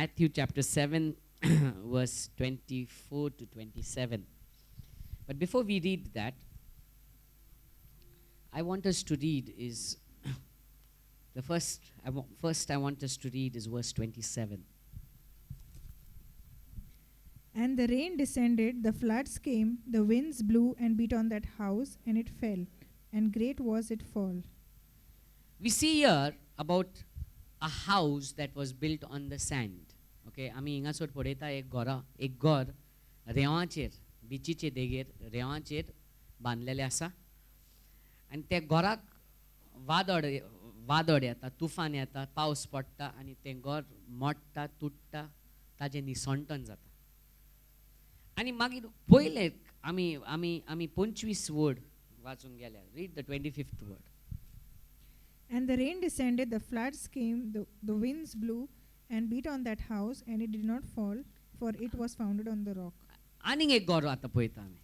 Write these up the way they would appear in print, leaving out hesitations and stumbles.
Matthew chapter 7, verse 24 to 27. But before we read that, I want us to read is the first I want us to read is verse 27. And the rain descended, the floods came, the winds blew and beat on that house, and it fell, and great was its fall. We see here about a house that was built on the sand. Okay, आमी हिंगासर पळयता एक घर रेंवाचेर बिचीचे देगेर रेंवाचेर बांदलेलें आसा आनी त्या घराक वादळ येता तुफान येता पावस पडटा आनी तें घर मोडटा तुटटा ताजें निसंटन जाता आनी मागीर पयले आमी आमी आमी 25 वर्ड वाचूंक गेल्यार read the 25th word. And the rain descended, the floods came, the winds blew and beat on that house, and it did not fall, for it was founded on the rock. आनीक एक घर आतां पळयता आमी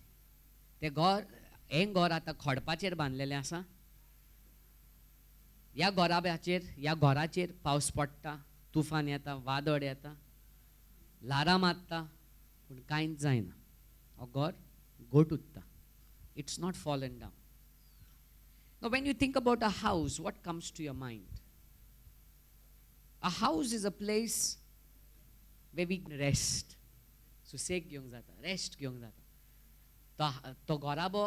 तें घर हें घर आतां खडपाचेर बांदलेलें आसा ह्या घराचेर पावस पडटा तुफान येता वादळ येता ल्हारां मारता पूण कांयच जायना हो घर घोट उरता it's not fallen down. Now when you think about a house, what comes to your mind? A house is a place where we rest. सुसेग घेवंक जाता रेस्ट घेवंक जाता तो घराबो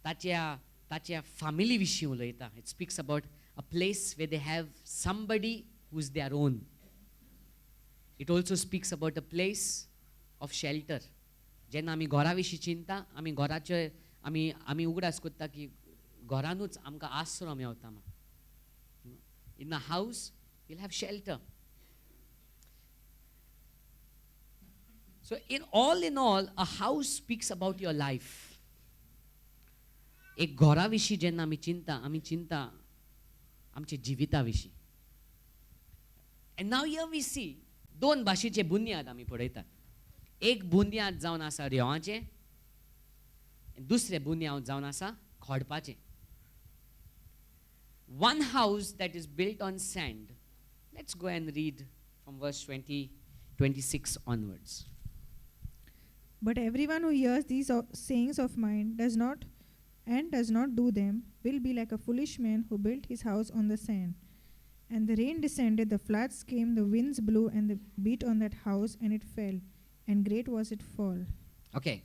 ताच्या फॅमिली विशीं उलयता. It speaks about a place way they have somebody who is their own. It also speaks about a place of shelter. जेन्ना आमी घरा विशीं चिंता आमी घराचे आमी उगडास करता की घरानूच आमकां आसरो मेवता म्हण. In a house you'll have shelter. So in all, a house speaks about your life. एक घरा विशीं जेन्ना आमी चिंता आमच्या जिविता विशीं. And now here we see दोन भाशेचे बुन्याद आमी पळयतात. एक बुन्याद जावन आसा रेंवाचें दुसरें बुन्याद जावन आसा खडपाचें. One house that is built on sand. Let's go and read from verse 26 onwards. But everyone who hears these sayings of mine does not do them will be like a foolish man who built his house on the sand. And the rain descended, the floods came, the winds blew and they beat on that house, and it fell, and great was its fall. Okay,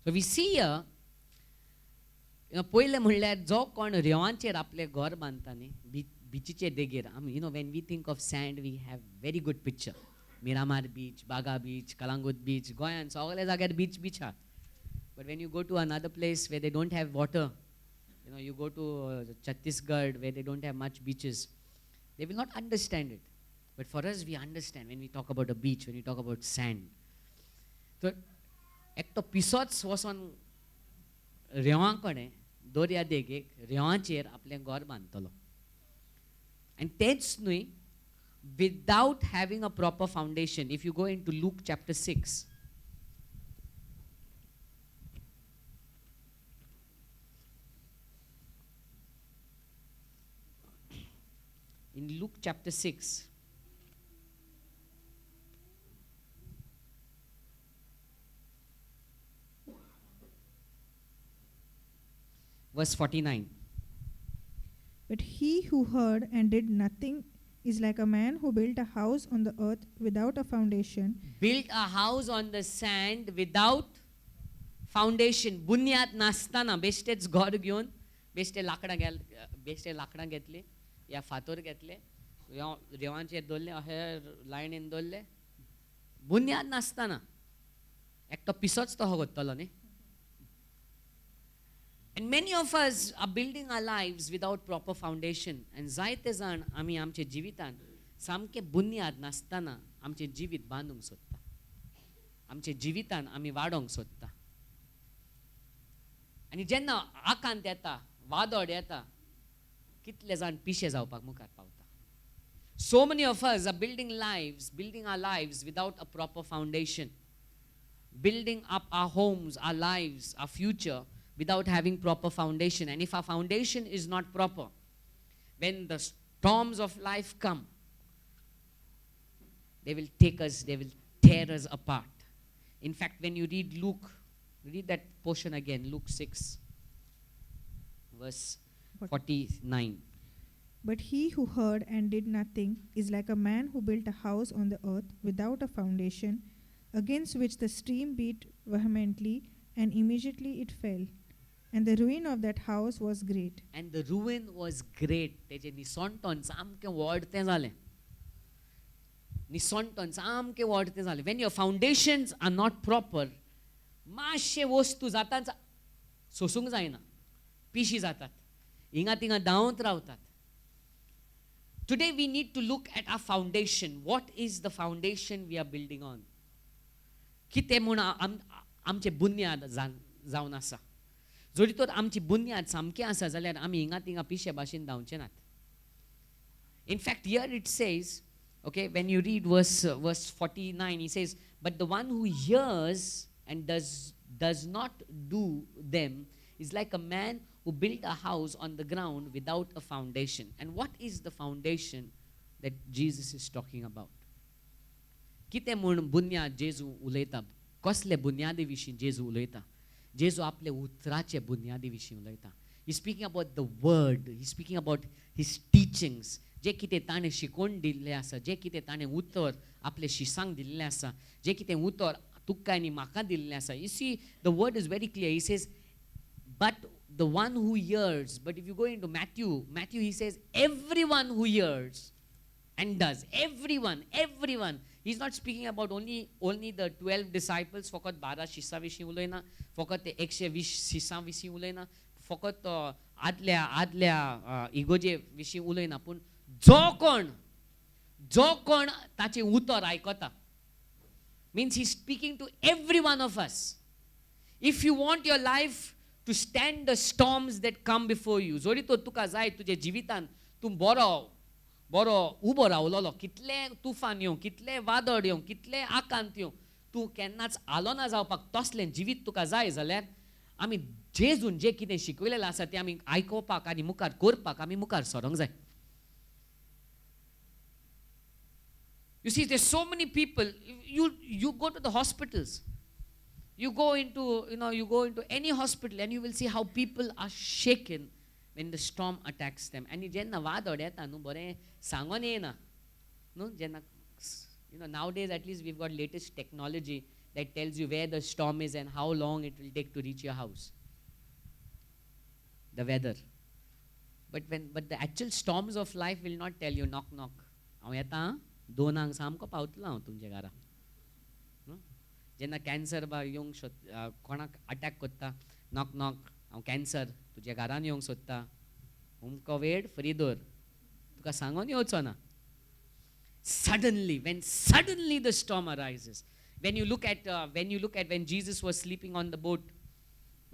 so we see here पयले म्हणल्यार जो कोण रेंवाचेर आपलें घर बांदता न्ही बिचीचे देगेर आमी when we think of sand we have very good picture. Miramar beach, Baga beach, Kalangut beach, गोंयान सगळे जाग्यार beach आहा. But when you go to another place where they don't have water, you go to Chhattisgarh where they don't have much beaches, they will not understand it. But for us we understand when we talk about a beach, when we talk about sand. So एक तो पिसोच वचोन रेंवा कडेन दर्या देगेक रेंवाचेर आपलें घर बांदतलो. And तेंच न्हय without having a proper foundation. If you go into Luke chapter 6, in Luke chapter 6, verse 49. But he who heard and did nothing is like a man who built a house on the earth without a foundation. Built a house on the sand without foundation. बुन्याद नासतना बेश्टेच घर घेवन बेश्टे लाकडां घेतली या फातर घेतले रेंवाचेर दवरले अशे लायनीन दवरले बुन्याद नासतना एकटो पिसोच तो करतलो न्ही. And many of us are building our lives without proper foundation. And जायते जाण आमी आमचे जिवितान सामके बुन्याद नासतना आमचे जिवीत बांदूंक सोदता. आमचे जिवितान आमी वाडोंक सोदता. आनी जेन्ना आकांत येता वादळ येता कितले जाण पिशे जावपाक मुखार पावता. So many of us are building our lives without a proper foundation. Building up our homes, our lives, our future without having proper foundation. And if our foundation is not proper, when the storms of life come, they will take us, they will tear us apart. In fact, when you read Luke, read that portion again, Luke 6, verse 49. But he who heard and did nothing is like a man who built a house on the earth without a foundation, against which the stream beat vehemently, and immediately it fell. And the ruin of that house was great. And the ruin was great. तेजे निसोंटोन सामके वाडते जाले. निसोंटोन सामके वाडते जाले. When your foundations are not proper, माशे वस्तू जातात सोसूंक जायना. पिशी जातात. हिंगा तिंगा दावत रावतात. Today we need to look at our foundation. What is the foundation we are building on? कितें म्हूण आमचे बुन्याद जावन आसा. जोरी तर आमची बुन्याद सामकी आसा जाल्यार आमी हिंगा तिंगा पिशे भाशेन धांवचे नात. In fact, here it says, okay, when you read verse 49, he says, but the one who hears and does not do them is like a man who built a house on the ground without a foundation. And what is the foundation that Jesus is talking about? कितें म्हूण बुन्याद जेजू उलयता, कसले बुन्यादी विशीं जेजू उलयता. जेजू आपले उतराचे बुन्यादी विशीं उलयता. He's speaking about the word. He's speaking about his teachings. जे कितें ताणें शिकोवन दिल्लें आसा, जे कितें ताणें उतर आपले शिसांक दिल्लें आसा, जे कितें उतर तुका आनी म्हाका दिल्लें आसा. You see, the word is very clear. He says, but the one who hears. But if you go into Matthew, he says, everyone who hears and does. Everyone. He's not speaking about only the 12 disciples. फकत 12 शिष्यां विशीं उलयना. फकत 120 शिष्यां विशीं उलयना. फकत आदल्या इगोजे विशीं उलयना. पूण जो कोण ताचें उतर आयकता. Means he's speaking to every one of us. If you want your life to stand the storms that come before you, जोरी तो तुका जाय तुजे जिवितान तूं बरो उबो रावलोलो, कितले तुफान येवं, कितले वादळ येवं, कितले आकांत येवं, तूं केन्नाच आलो ना जावपाक तसलें जिवीत तुका जाय जाल्यार आमी जेजून जे कितें शिकयलेलें आसा तें आमी आयकोवपाक आनी मुखार करपाक आमी मुखार सरोंक जाय. You see, there's so many people. You go to the hospitals. You go into any hospital and you will see how people are shaken when the storm attacks them. And jenna वादळ येता न्हू बरें सांगोन येना. न्हू jenna nowadays at least we've got latest technology that tells you where the storm is and how long it will take to reach your house. The weather. But the actual storms of life will not tell you knock knock. हांव येता 2 सामको पावतलो हांव तुमच्या घरा. जेन्ना cancer बा येवंक कोणाक अटॅक करता, नॉक नॉक हांव कॅन्सर तुज्या घरान येवंक सोदता, हुमको वेड फ्री दवर, तुका सांगोन येवचो ना. Suddenly the storm arises. When you look at when Jesus was sleeping on the boat,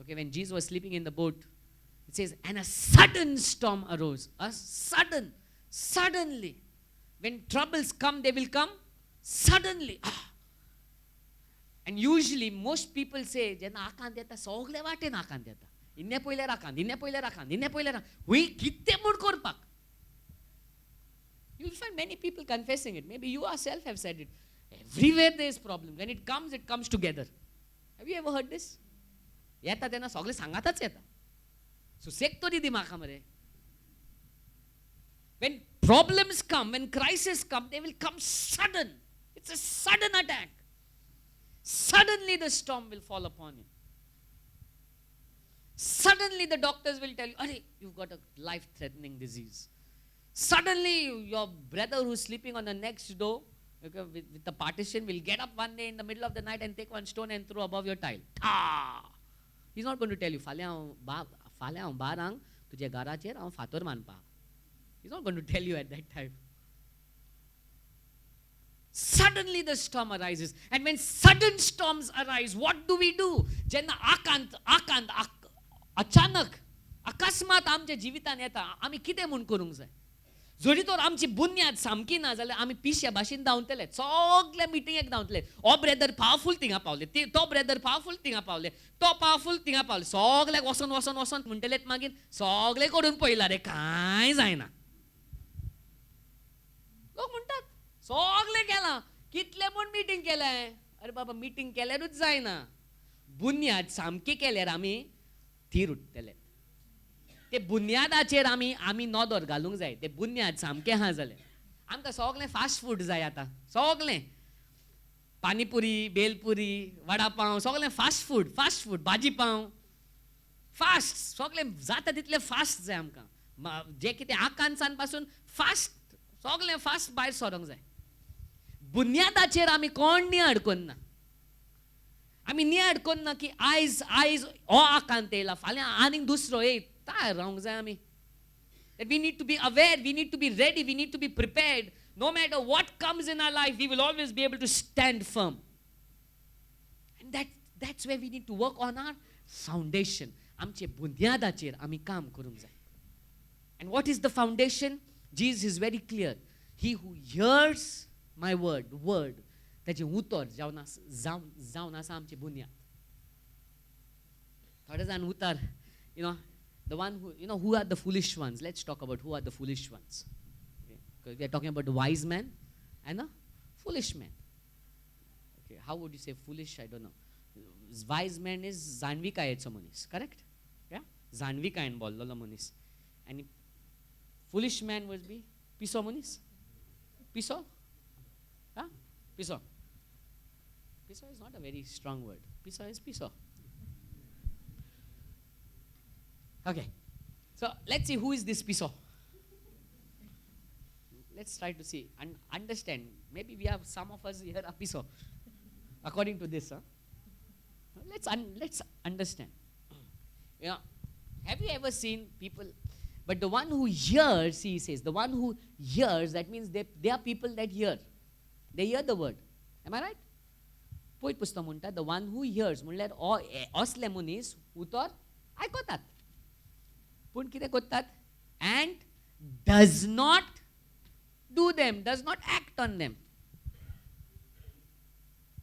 okay, when Jesus was sleeping in the boat, it says, and a sudden storm arose. Suddenly. When troubles come, they will come suddenly. And usually most people say, जेन्ना आकांत येता सगळे वाटेन आकांत येता. इन्ने पयले राखांत. हुंय कितें म्हूण करपाक. You'll find many people confessing it. Maybe you yourself have said it. Everywhere there is problem. When it comes together. Have you ever heard this? येता तेन्ना सगळे सांगातच येता. सुसेग तरी दी म्हाका मरे. When problems come, when crises come, they will come sudden. It's a sudden attack. Suddenly the storm will fall upon you. Suddenly the doctors will tell you, Arey, you've got a life-threatening disease. Suddenly your brother who's sleeping on the next door, okay, with the partition, will get up one day in the middle of the night and take one stone and throw above your tile. He's not going to tell you, फाल्यां हांव बारांक तुज्या घराचेर हांव फातर मानपाक. He's not going to tell you at that time. Suddenly the storm arises. And when sudden storms arise, what do we do? जेन्ना आकांत अचानक अकस्मात आमच्या जिवितान येता, आमी कितें म्हूण करूंक जाय? जोरी तर आमची बुन्याद सामकी ना जाल्यार आमी पिश्या भाशेन धांवतले. सगळे मिटिंगेक धांवतले. हो ब्रदर पावरफुल थिंगा पावले, तो ब्रदर पावरफुल थिंगा पावले, तो पावरफुल थिंगा पावले. सगळ्याक वचोन म्हणटलेत मागीर सगळे करून पळयला रे कांय जायना. लोक म्हणटात सगळे गेला, कितले म्हूण मिटींग केलाय. अरे बाबा मिटींग केल्यारूच जायना. बुन्याद सामकी केल्यार आमी थीर उठतले. ते बुन्यादाचेर आमी नदर घालूंक जाय. ते बुन्याद सामकें आहा जाल्यार आमकां सगळें फास्ट फूड जाय. आतां सगळें पानीपुरी, बेलपुरी, वडा पाव सगळें फास्ट फूड भाजी पाव फास्ट सगळें जाता तितलें फास्ट जाय आमकां. जें कितें आकांतसान पासून फास्ट सगळें फास्ट भायर सरोंक जाय. बुन्यादाचेर आमी कोण न्ही अडकून ना. आमी न्ही अडकून ना की आयज हो आकांत येयला फाल्यां आनीक दुसरो येयत. तयार रावंक जाय आमी. That we need to be aware, we need to be ready, we need to be prepared. No matter what comes in our life, we will always be able to stand firm. And that's where we need to work on our foundation. आमचे बुन्यादाचेर आमी काम करूंक जाय. And what is the foundation? Jesus is very clear. He who hears my word, ताचें उतर जावन आसा आमचें बुन्याद. थोडे जाण उतर, the one who are the foolish ones. Let's talk about who are the foolish ones. Okay? Because we are talking about the wise man and a foolish man. Okay, how would you say foolish? I don't know. Wise man is Zanvikayecho manis, correct? Yeah? Zanvikayen bollolo manis. And foolish man would be Piso manis? Piso? Huh? Piso. Piso is not a very strong word. Piso is piso. Okay, so let's see who is this Piso. Let's try to see and understand. Maybe we have some of us here a Piso, according to this. Let's understand. Have you ever seen people? But the one who hears, he says, the one who hears, that means they are people that hear. They hear the word. Am I right? Poet पुस्तक म्हणटा, the one who hears, म्हणल्यार असले मनीस उतर आयकतात. पूण कितें करतात? And does not do them, does not act on them.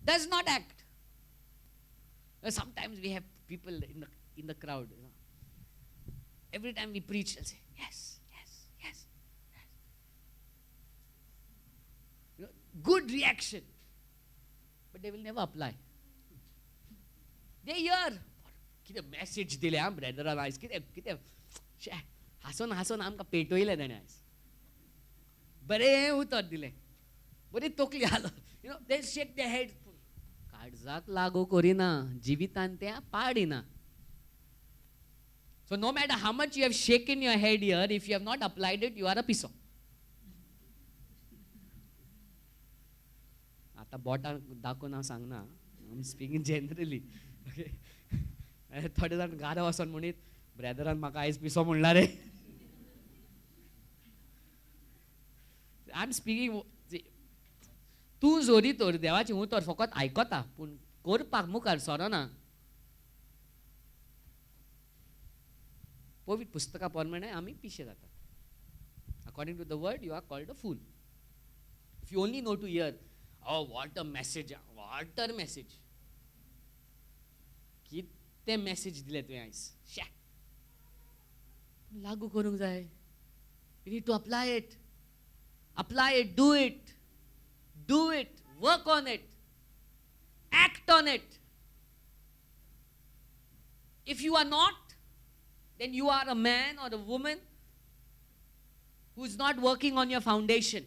Does not act. Sometimes we have people in the crowd. Every time we preach, they'll say, yes. Good reaction. But they will never apply. They hear. कितें message दिले आं brethren आयज कितें हांसून आमकां पेटयलें ताणें आयज. बरें उतर दिलें. बरी तोकली हालो. They shake their head. काळजाक लागू करिना. जिवितांत तें पाडिना. So no matter how much you have shaken your head here, if you have not applied it, you are a piso. आता बोटां दाखोवन हांव सांगना. I'm speaking generally. Okay. थोडे जाण घरा वचोन म्हणीत, ब्रदरान म्हाका आयज पिसो म्हणला रे. I'm speaking. तूं जोरी तर देवाचें उतर फकत आयकता पूण करपाक मुखार सरना. पवित्र पुस्तका प्रमाणे आमी पिशे जातात. According to the word, you are called a fool. If you only know to hear, oh, what a message, what a message. कितें message दिले तुवें आयज. लागू करूंक जाय. You need to apply it. Apply it, do it, work on it, act on it. If you are not, then you are a man or a woman who is not working on your foundation.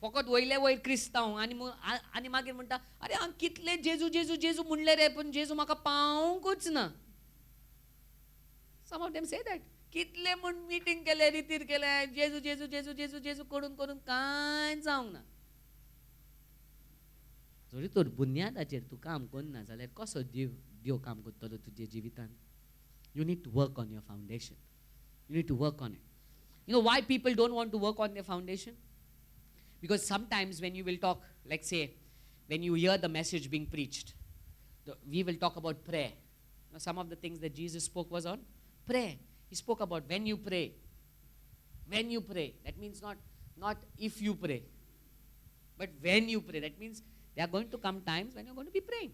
फकत वयले वयर क्रिस्तांव आनी मागीर म्हणटा, अरे हांव कितले जेजू म्हणले रे पूण जेजू म्हाका पावूंकूच ना. Some of them say that. कितले म्हूण मिटींग केले, रितीर केले, जेजू करून कांय जावंक ना. जरी तर बुन्यादाचेर तूं काम करना जाल्यार कसो देव काम करतलो तुजे जिवितांत? You need to work on your foundation. You need to work on it. You know why people don't want to work on their foundation? Because sometimes when you will talk, like say, when you hear the message being preached, we will talk about prayer. Some of the things that Jesus spoke was on prayer. He spoke about when you pray. When you pray. That means not if you pray, but when you pray. That means there are going to come times when you're going to be praying.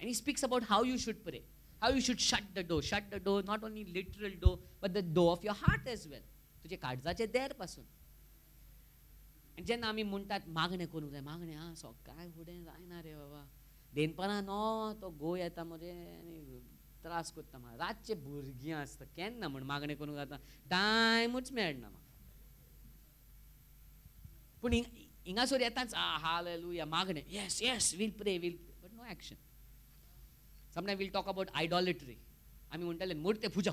And he speaks about how you should pray. How you should shut the door. Shut the door, not only literal door, but the door of your heart as well. तुझे काळजाचे दार पासून. जेन्ना आमी म्हणटात मागणें करूंक जाय मागणें सकाळीं फुडें जायना रे बाबा देनपरां नो तो घोव येता मरे आनी त्रास करता म्हाका रातचे भुरगीं आसता केन्ना म्हण मागणें करूंक जाता टायमूच मेळना म्हाका पूण हिंगासोर येताच हालेलुया मागणें yes yes we'll pray but no action sometime we'll talk about idolatry आमी म्हणटाले मूर्ते पुजा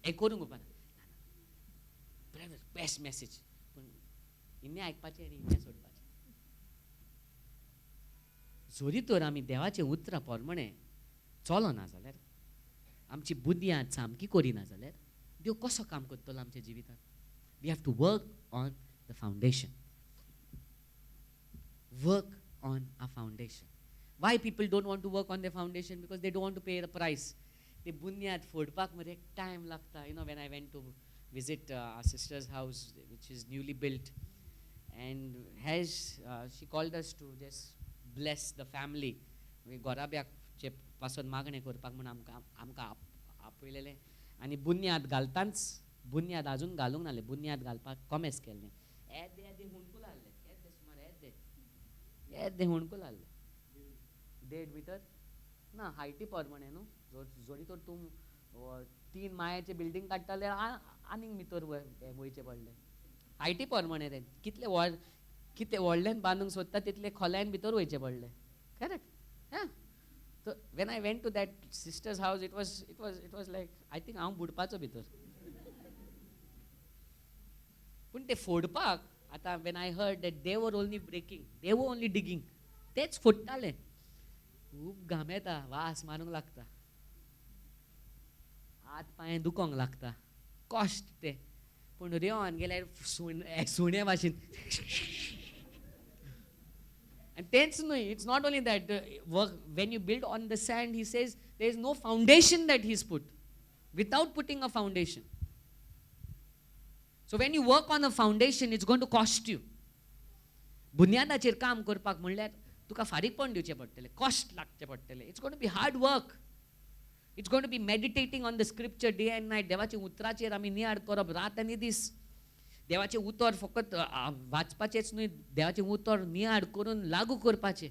हें करूंक उपना बेस्ट मॅसेज पूण इन्ने आयकपाचें आनी इन्ने सोडपाचें जोरी तर आमी देवाचें उतरां पोरमणें चलोना जाल्यार आमची बुद्याद सामकी करिना जाल्यार देव कसो काम करतलो आमच्या जिवितांत we have to work on the foundation work on a foundation. Why people don't want to work on their foundation? Because they don't want to pay the price. The bunyad fodpak mare time lagta. You know, when I went to visit our sister's house, which is newly built, and she called us to just bless the family. We gorabyak che pason magne korpak mun amka आपयलेले आनी बुन्याद घालताच बुन्याद अजून घालूंक नाले बुन्याद घालपाक कॉमेस केल्लें येदे हुणकू लागले येदे सुमार येदे हुणकू लागले 1.5 मीटर ना हायटी पोरमणे न्हू जोरी तर तूं 3 माळ्याचें बिल्डींग काडटाले आनीक भितर वयचें पडलें हायटी पोरमणे रे कितले व्हडल्यान बांदूंक सोदता तितले खोल्यान भितर वयचें पडलें correct So when I went to that sister's house, it was like I think हांव बुडपाचो भितर. पूण ते फोडपाक आतां when I heard that they were only breaking, they were only digging, तेच फोडटाले. खूब घाम येता, वास मारूंक लागता. हात पांय दुखोंक लागता. कॉस्ट ते. पूण रेंवान गेल्यार सुण्या भाशेन And it's not only that when you build on the sand, he says there is no foundation that he's put without putting a foundation. So when you work on a foundation, it's going to cost you. बुन्यादाचेर काम करपाक म्हणल्यार तुका फारीकपण दिवचें पडटलें cost लागचें पडटलें It's going to be hard work. It's going to be meditating on the scripture day and night. देवाचे उतराचेर आमी नियाड करप रात आनी दीस देवाचें उतर फकत वाचपाचेंच न्हय देवाचें उतर नियाड करून लागू करपाचें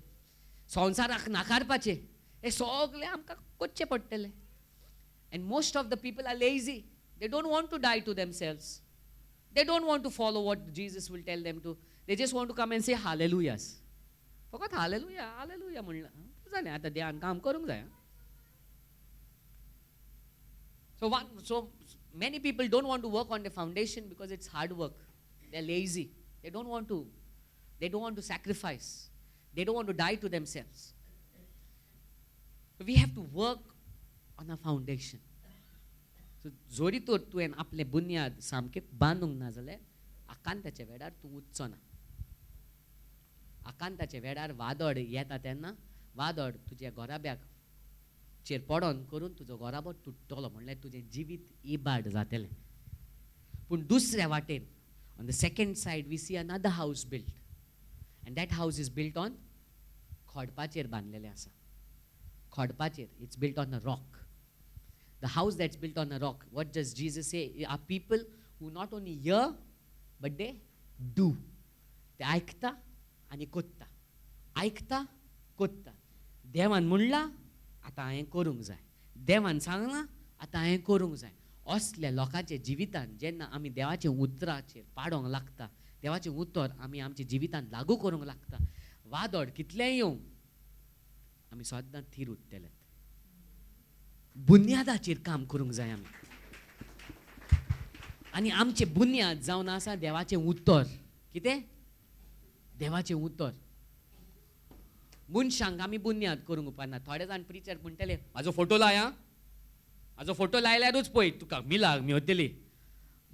संवसाराक नाकारपाचें हें सगळें आमकां करचें पडटलें And most of the people are lazy. They don't want to die to themselves. They don't want to follow what Jesus will tell them to. They just want to come and say hallelujahs. फकत hallelujah, hallelujah म्हणलं जालें आतां देवान काम करूंक जाय So many people don't want to work on the foundation because it's hard work. They're lazy. They don't want to sacrifice. They don't want to die to themselves. So we have to work on a foundation. So जोरी तर तुवें आपलें बुन्याद सामकें बांदूंक ना जाल्यार आकांताच्या वेळार तूं उठचो ना आकांताच्या वेळार वादळ येता तेन्ना वादळ तुज्या घोराब्याक चेर पडोन करून तुजो घोराबो तुट्टलो म्हणल्यार तुजें जिवीत इबाड जातलें पूण दुसऱ्या वाटेन on the second side we see another house built and that house is built on खोडपाचेर बांदलेलें आसा खोडपाचेर it's built on a rock the house that's built on a rock what does Jesus say are people who not only hear but they do ते आयकता आनी कोत्ता आयकता कोत्ता देवान म्हणला आतां हांवें करूंक जाय देवान सांगलां आतां हांवें करूंक जाय असल्या लोकांच्या जिवितांत जेन्ना आमी देवाचें उतराचेर पाडोंक लागता देवाचें उतर आमी आमच्या जिवितांत लागू करूंक लागता वादळ कितलेंय येवं आमी सदां थीर उरतलेत बुन्यादाचेर काम करूंक जाय आमी आनी आमचें बुन्याद जावन आसा देवाचें उतर कितें देवाचें उतर मनशांक आमी बुन्याद करूंक उपकारना थोडे जाण प्रिचर म्हणटले म्हाजो फोटो लाय आं म्हाजो फोटो लायल्यारूच पळय तुका मिलाक मेवतली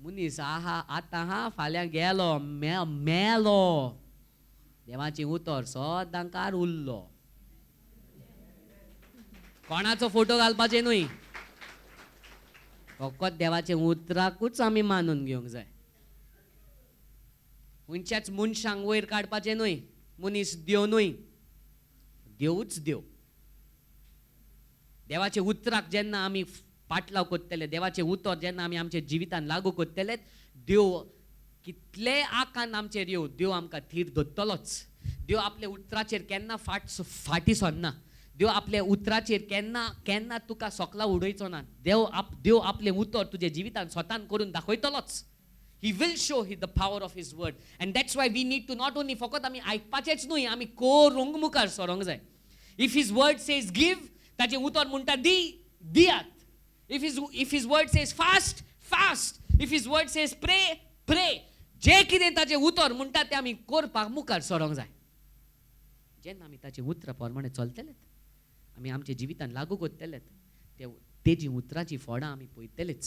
मनीस आतां फाल्यां गेलो मेलो देवाचें उतर सदां कार उरलो कोणाचो फोटो घालपाचें न्हय फकत देवाचें उतराकूच आमी मानून घेवंक जाय खंयच्याच मनशांक वयर काडपाचें न्हय मनीस देव न्हय देवूच देव देवाचे उतराक जेन्ना आमी फाटलाव करतले देवाचे उतर जेन्ना आमी आमच्या जिवितांत लागू करतले देव कितले आकांत आमचेर येऊ देव आमकां थीर दवरतलोच. देव आपल्या उतराचेर केन्ना फाटी सरना. देव आपल्या उतराचेर केन्ना तुका सोकला उडयचो ना. देव आपले उतर तुजे जिवितांत स्वतान करून दाखयतलोच. He will show the power of his word. And that's why we need to not only फकत आमी आयकपाचेच न्हय, आमी करूंक मुखार सरोंक जाय. If his word says give, ताचें उतर म्हणटा दियात. If his word says fast, fast. If his word says pray, pray. जे कितें ताचें उतर म्हणटा तें आमी करपाक मुखार सरोंक जाय. जेन्ना आमी ताचें उतरा प्रमाणे चलतलेत, आमी आमच्या जिवितांत लागू करतलेत, तेजी उतराची फळां आमी पळयतलेच.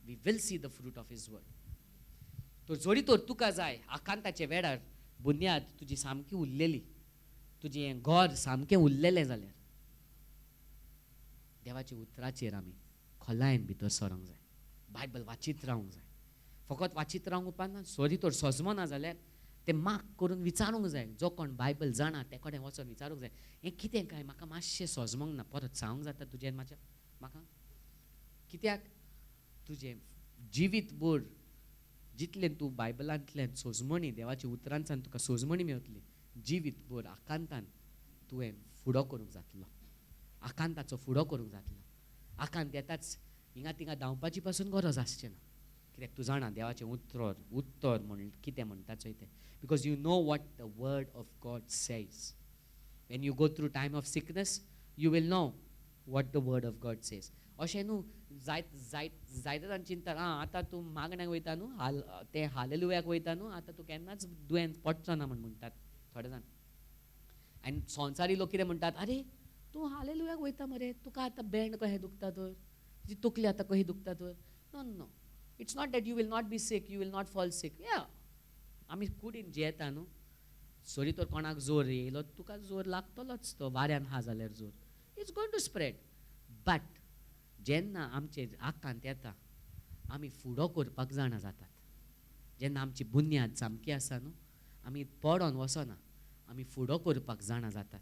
We will see the fruit of his word. तो जोरी तर तुका जाय आकांताचे वेळार बुन्याद तुजी सामकी उरलेली, तुजें घर सामकें उरलेलें जाल्यार देवाच्या उतराचेर आमी खोलायेन भितर सरोंक जाय. बायबल वाचीत रावंक जाय. फकत वाचीत रावंक उपरांत सोरी तर सजमो ना जाल्यार तें माक करून विचारूंक जाय. जो कोण बायबल जाणा ते कडेन वचून विचारूंक जाय, हें कितें काय, म्हाका मातशें सजमोंक ना, परत सांगूंक जाता तुजें म्हाका. कित्याक तुजें जिवीत भर जितलें तूं बायबलांतल्यान सोजमणी देवाच्या उतरांतल्यान तुका सोजमणी मेळटली, जिवीत भर आकांतान तुवें फुडो करूंक जातलो. आकांताचो फुडो करूंक जातलो. आकांत येताच हिंगा थिंगा धांवपाची पासून गरज आसचें ना. कित्याक तूं जाणा देवाचें उत्तर म्हण कितें म्हणटा चोय तें. Because you know what the word of God says. When you go through time of sickness you we'll know what the word of God says. अशें न्हू जायते जाण चिंतता आतां तूं मागण्याक वयता न्हू, तें हालेलुयाक वयता न्हू, आतां तूं केन्नाच दुयेंत पडचो ना म्हण म्हणटात थोडे जाण. आनी संवसारी लोक कितें म्हणटात, आरे तूं हालेलुयाक वयता मरे, तुका आतां बँड कशें दुखता तर, तुजी तकली आतां कशी दुखता तर. No, it's not that you will not be sick, you will not fall sick. या आमी कुडीन जियेता न्हू, सोरी तर कोणाक जोर येयलो तुका जोर लागतलोच. तो वाऱ्यान हा जाल्यार जोर, it's going to spread. But जेन्ना आमचे आकांत येता आमी फुडो करपाक जाणा जातात. जेन्ना आमची बुन्याद सामकी आसा न्हू, आमी पडोन वचना, आमी फुडो करपाक जाणा जातात.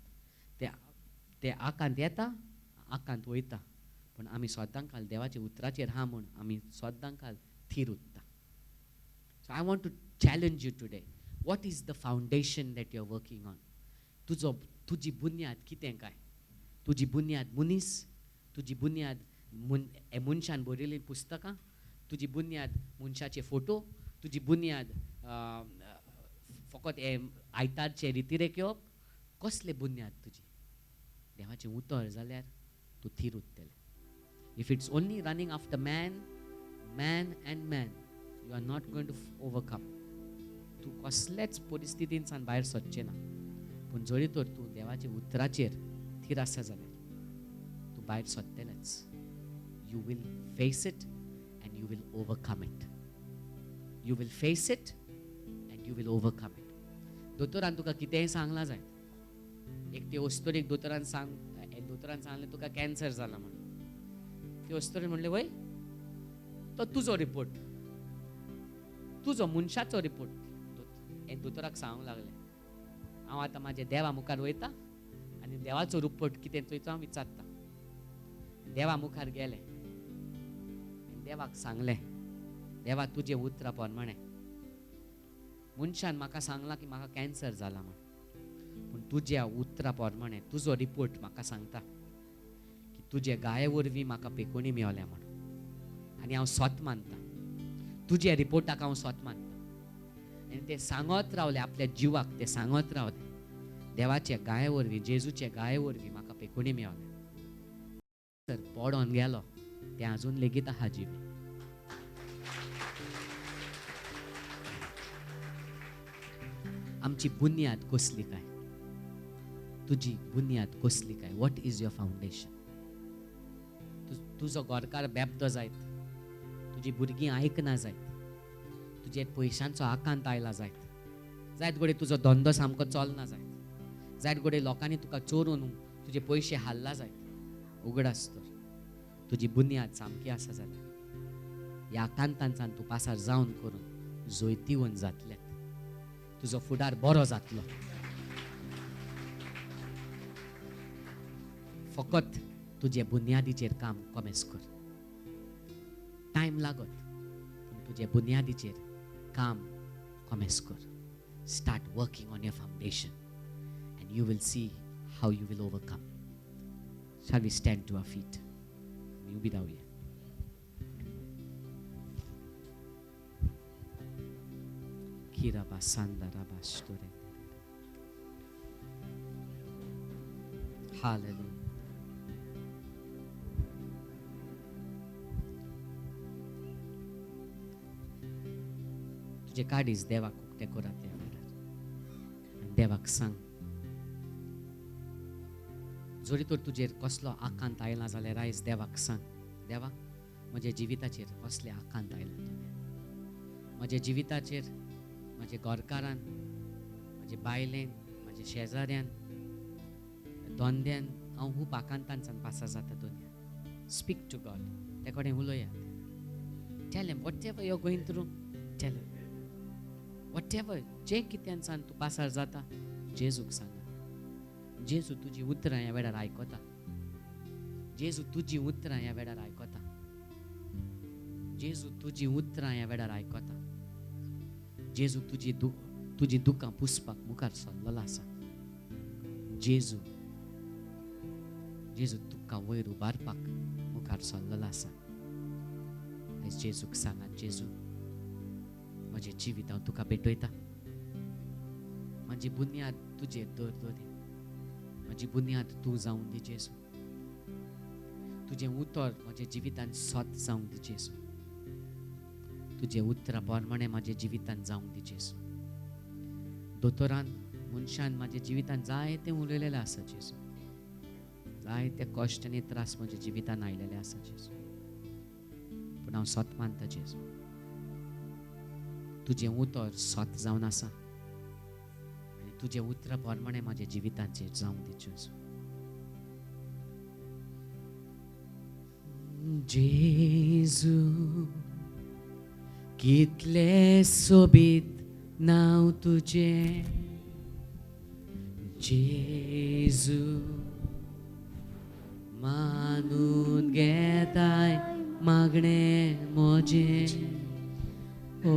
ते आकांत येता, आकांत वयता, पण आमी सोदांकाल देवाच्या उतराचेर हा म्हूण आमी सोदांकाल थीर उरता. So I want to challenge you today. What is the foundation that you are working on? तुजी बुन्याद कितें काय? तुजी बुन्याद मनीस, तुजी बुन्याद मनशान बरयल्लीं पुस्तकां, तुजी बुन्याद मनशाचे फोटो, तुजी बुन्याद फकत हे आयतारचे रितीरेक येवप, कसले बुन्याद तुजी? देवाचें उतर जाल्यार तूं थीर उरतलें. If it's only running after man and man, you are not going to overcome. तूं कसलेच परिस्थितीन सावन भायर सरचें ना. पूण जरी तर तूं देवाच्या उतराचेर थीर आसा जाल्यार तूं भायर सरतलेंच. You will face it and you will overcome it. You will face it and you will overcome it. दोतोरान तुका कितेंय सांगला जाय. एक ते अस्तोरीक दोतोरान सांगलें तुका कॅन्सर जाला म्हणून. ते अस्तोरीन म्हणलें वय तो तुजो रिपोर्ट, तुजो मनशाचो रिपोर्ट. हे दोतोराक सांगूंक लागलें, हांव आतां म्हाज्या देवा मुखार वयता आनी देवाचो रिपोर्ट कितें चोयचो हांव विचारता. देवा मुखार गेले, देवाक सांगलें, देवा तुजे उतरा प्रमाणे मनशान म्हाका सांगलां की म्हाका कॅन्सर जाला म्हण, पूण तुज्या उतरा प्रमाणे तुजो रिपोर्ट म्हाका सांगता की तुजे गाये वरवीं म्हाका पेकोणी मेवल्या म्हण. आनी हांव स्वत मानता, तुज्या रिपोर्टाक हांव स्वत मानता. आनी ते सांगत रावले आपल्या जिवाक, ते सांगत रावले देवाच्या गाये वरवीं, जेजूच्या गाये वरवीं म्हाका पेकोणी मेवल्या. तर पडोन गेलो ते अजून लेगीत आहा जीव. आमची बुन्याद कसली काय? तुजी बुन्याद कसली काय? What is your foundation? तुजो घरकार बेबदो जायत, तुजी भुरगीं आयकना जायत, तुजे पयशांचो आकांत आयला जायत घडये तुजो धंदो सामको चलना जायत घडये लोकांनी तुका चोरून तुजे पयशे हाल्ला जायत. उगडास तर तुजी बुन्याद सामकी आसा जाल्यार ह्या आकांतांच्यान तूं पासार जावन करून जोयतीवन जातलें. तुजो फुडार बरो जातलो. फकत तुजे बुन्यादीचेर काम कमेस कर. टायम लागत, पूण तुजे बुन्यादीचेर काम कॉमेस कर. Start working on your foundation and you will see how you will overcome. Shall we stand to our feet? मी उभी राहूया. Kiraba sanda rabashtore. Hallelujah. तुझे काढीस देवाक उक्ते कोरात या वेळार. देवाक सांग. जोरी तर तुजेर कसलो आकांत आयला जाल्यार आयज देवाक सांग. देवा, म्हज्या जिविताचेर कसले आकांत आयला तुवें. म्हज्या जिविताचेर, म्हज्या गोरकारान, म्हज्या बायलेन, म्हज्या शेजाऱ्यान, दोंद्यान हांव खूब आकांतांच्यान पासार जाता दुनिया. Speak to God. ते कडेन उलोयात. Tell him whatever you're going through, tell him. whatever जे कित्यानसान तूं पासार जाता, जेजूक सांगा. जेजू तुजी उतरां ह्या वेळार आयकता. जेजू तुजी उतरां ह्या वेळार आयकता. जेजू तुजी उतरां ह्या वेळार आयकता. जेजू तुजी दुखां पुसपाक मुखार सरलेलो आसा. जेजू तुका वयर उबारपाक मुखार सरलेलो आसा. आयज जेजूक सांगात, जेजू म्हजें जिवीत हांव तुका भेटयता. म्हजी बुन्याद तुजेर दवरलोली. म्हजी बुन्याद तूं जावं दी जेजू. तुजें उतर म्हज्या जिवितान सत जावं दी जेजू. तुजें उतरां प्रमाणें म्हज्या जिवितान जावं दी जेजू. दोतोरान, मनशान म्हज्या जिवितान जायतें उलयलेलें आसा जेजू. जायते कश्ट आनी त्रास म्हज्या जिवितान आयलेले आसा जेजू. पूण हांव सत मानता जेजू. तुजें उतर सत जावन आसा आनी तुजें उतरां प्रमाणें म्हज्या जिविताचेर जावं दी जेजू. जेजू कितलें सोबीत नांव तुजें. जेजू मानून घेताय मागणें म्हजें. ओ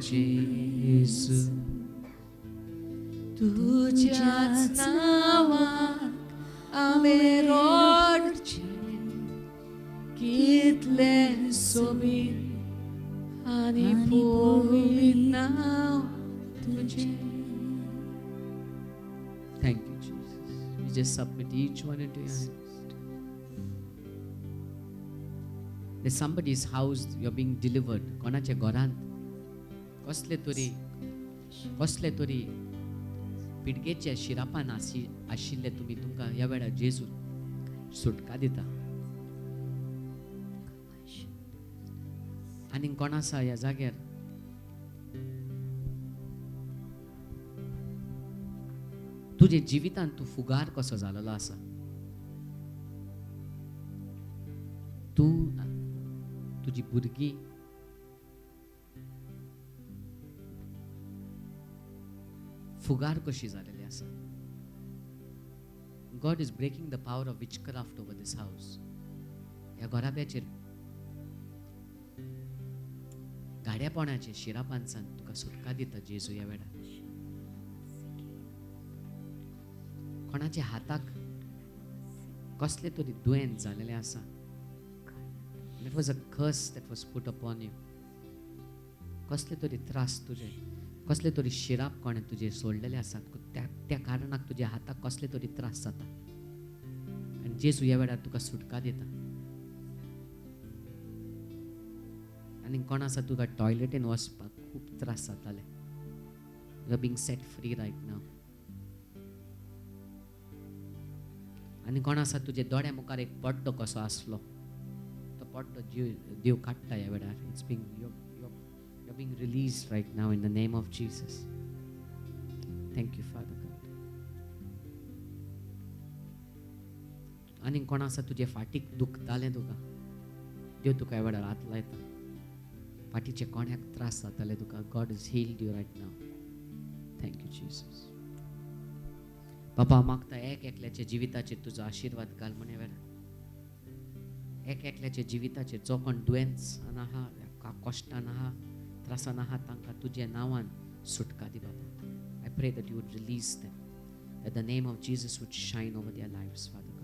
जेजू तुज्याच नांवाक हांवें रडचें. कितलें सोबीत आनी पवित्र नांव तुजें. Thank you, Jesus. We just submit each one into your hands. There's somebody's house, you're being delivered. कोणाच्या घरांत कसले तरी पिडगेच्या शिरापान आशिल्ले तुमी, तुमकां ह्या वेळार जेजू सुटका दिता. आनी कोण आसा ह्या जाग्यार तुजे जिवितान तूं फुगार कसो जालेलो आसा. तुजी भुरगीं फुगार कशी जालेली आसा. God is breaking the power of witchcraft over this house. ह्या घराब्याचेर गाड्यापणाचे शिरापानसान तुका सुटका दिता जेजू ह्या वेळार. कोणाच्या हाताक कसले तरी दुयेंत जालेले आसा. It was a curse that was put upon you. कसले तरी त्रास तुजे, कसले तरी शिराप कोणे तुजे सोडलेले आसात. त्या कारणाक तुज्या हाताक कसले तरी त्रास जाता आनी जेजू ह्या वेळार तुका सुटका दिता. आनी कोण आसा तुका टॉयलेटीन वचपाक खूब त्रास जाताले. You are being set free right now. आनी कोण आसा तुजे दोळ्या मुखार एक पड्डो कसो आसलो, तो पड्डो देव काडटा ह्या वेळार. It's being you're being released right now in the name of Jesus. Thank you, Father God. आनी कोण आसा तुजे फाटीक दुखतालें तुका, देव तुका ह्या वेळार हात लायता. फाटीचे कोण्याक त्रास जाताले तुका, God has healed you right now. Thank you, Jesus. बाबा, मागता एक एकल्याच्या जिविताचेर तुजो आशीर्वाद घाल म्हणे वेळार. एक एकल्याच्या जिविताचेर जो कोण दुयेंसान आहा, कश्टान आहा, त्रासान आहात तांकां तुज्या नांवान सुटका दी बाबा. I pray that you would release them, that the name of Jesus would shine over their lives, Father God.